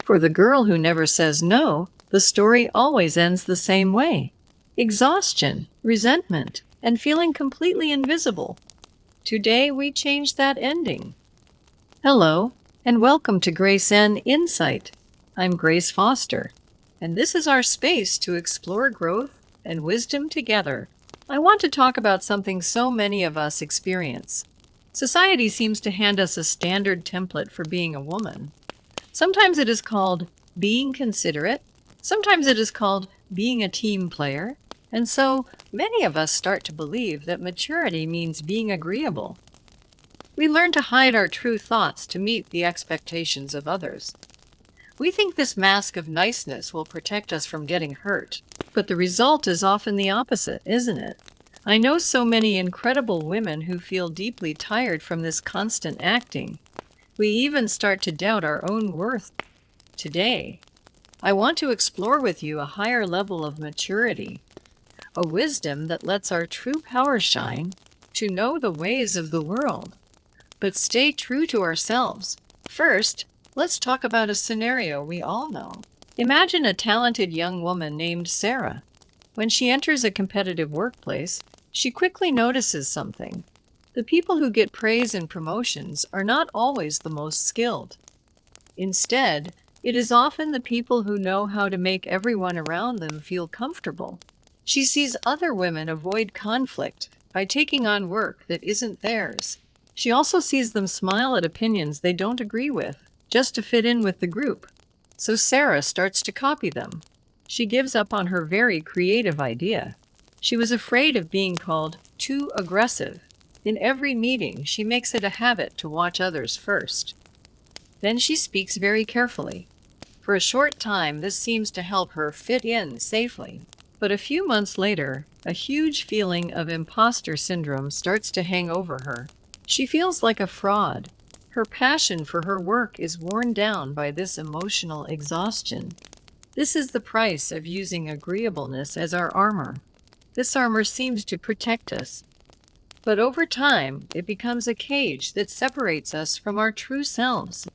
For the girl who never says no, the story always ends the same way: exhaustion, resentment, and feeling completely invisible. Today, we change that ending. Hello, and welcome to Grace N Insight. I'm Grace Foster, and this is our space to explore growth and wisdom together. I want to talk about something so many of us experience. Society seems to hand us a standard template for being a woman. Sometimes it is called being considerate, sometimes it is called being a team player, and so many of us start to believe that maturity means being agreeable. We learn to hide our true thoughts to meet the expectations of others. We think this mask of niceness will protect us from getting hurt, but the result is often the opposite, isn't it? I know so many incredible women who feel deeply tired from this constant acting. We even start to doubt our own worth. Today, I want to explore with you a higher level of maturity, a wisdom that lets our true power shine, to know the ways of the world, but stay true to ourselves. First, let's talk about a scenario we all know. Imagine a talented young woman named Sarah. When she enters a competitive workplace, she quickly notices something. The people who get praise and promotions are not always the most skilled. Instead, it is often the people who know how to make everyone around them feel comfortable. She sees other women avoid conflict by taking on work that isn't theirs. She also sees them smile at opinions they don't agree with, just to fit in with the group. So Sarah starts to copy them. She gives up on her very creative idea. She was afraid of being called too aggressive. In every meeting, she makes it a habit to watch others first. Then she speaks very carefully. For a short time, this seems to help her fit in safely. But a few months later, a huge feeling of imposter syndrome starts to hang over her. She feels like a fraud. Her passion for her work is worn down by this emotional exhaustion. This is the price of using agreeableness as our armor. This armor seems to protect us, but over time, it becomes a cage that separates us from our true selves.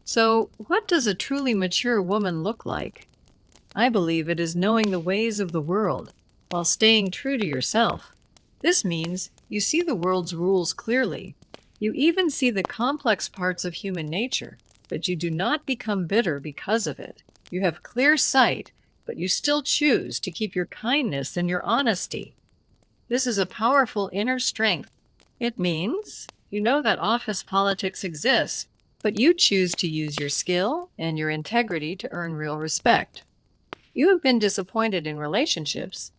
So, what does a truly mature woman look like? I believe it is knowing the ways of the world while staying true to yourself. This means you see the world's rules clearly. You even see the complex parts of human nature, but you do not become bitter because of it. You have clear sight, but you still choose to keep your kindness and your honesty. This is a powerful inner strength. It means you know that office politics exists, but you choose to use your skill and your integrity to earn real respect. You have been disappointed in relationships,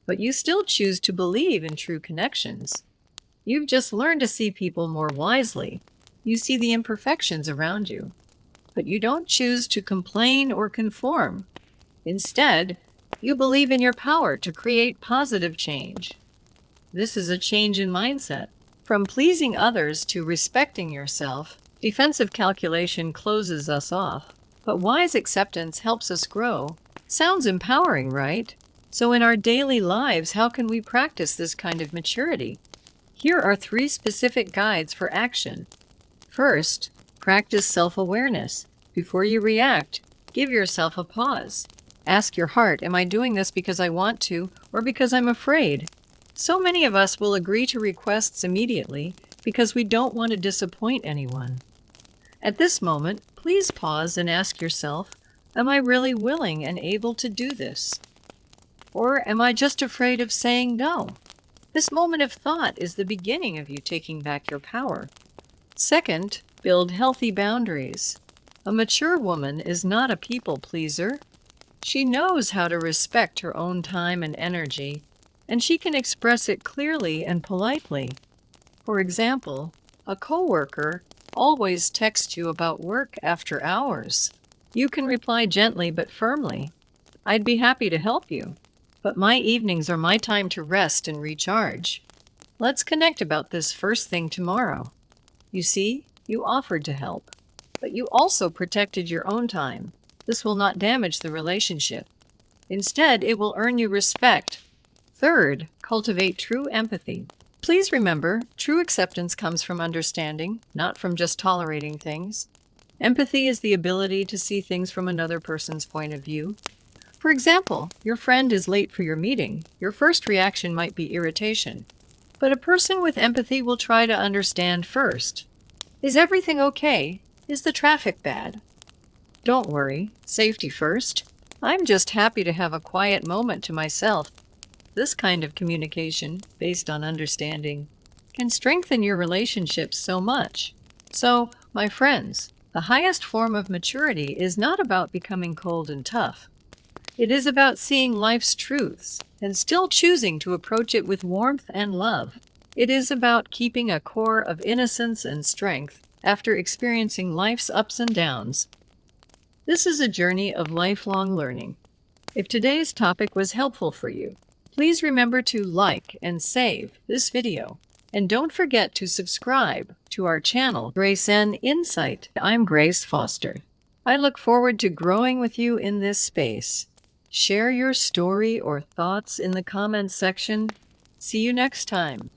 but you still choose to believe in true connections. You've just learned to see people more wisely. You see the imperfections around you, but you don't choose to complain or conform. Instead, you believe in your power to create positive change. This is a change in mindset. From pleasing others to respecting yourself, defensive calculation closes us off, but wise acceptance helps us grow. Sounds empowering, right? So in our daily lives, how can we practice this kind of maturity? Here are 3 specific guides for action. First, practice self-awareness. Before you react, give yourself a pause. Ask your heart, am I doing this because I want to or because I'm afraid? So many of us will agree to requests immediately because we don't want to disappoint anyone. At this moment, please pause and ask yourself, am I really willing and able to do this? Or am I just afraid of saying no? This moment of thought is the beginning of you taking back your power. Second, build healthy boundaries. A mature woman is not a people pleaser. She knows how to respect her own time and energy, and she can express it clearly and politely. For example, a coworker always texts you about work after hours. You can reply gently but firmly, I'd be happy to help you, but my evenings are my time to rest and recharge. Let's connect about this first thing tomorrow. You see, you offered to help, but you also protected your own time. This will not damage the relationship. Instead, it will earn you respect. Third, cultivate true empathy. Please remember, true acceptance comes from understanding, not from just tolerating things. Empathy is the ability to see things from another person's point of view. For example, your friend is late for your meeting. Your first reaction might be irritation. But a person with empathy will try to understand first. Is everything okay? Is the traffic bad? Don't worry, safety first. I'm just happy to have a quiet moment to myself. This kind of communication, based on understanding, can strengthen your relationships so much. So, my friends, the highest form of maturity is not about becoming cold and tough. It is about seeing life's truths and still choosing to approach it with warmth and love. It is about keeping a core of innocence and strength after experiencing life's ups and downs. This is a journey of lifelong learning. If today's topic was helpful for you, please remember to like and save this video. And don't forget to subscribe to our channel, Grace N Insight. I'm Grace Foster. I look forward to growing with you in this space. Share your story or thoughts in the comments section. See you next time.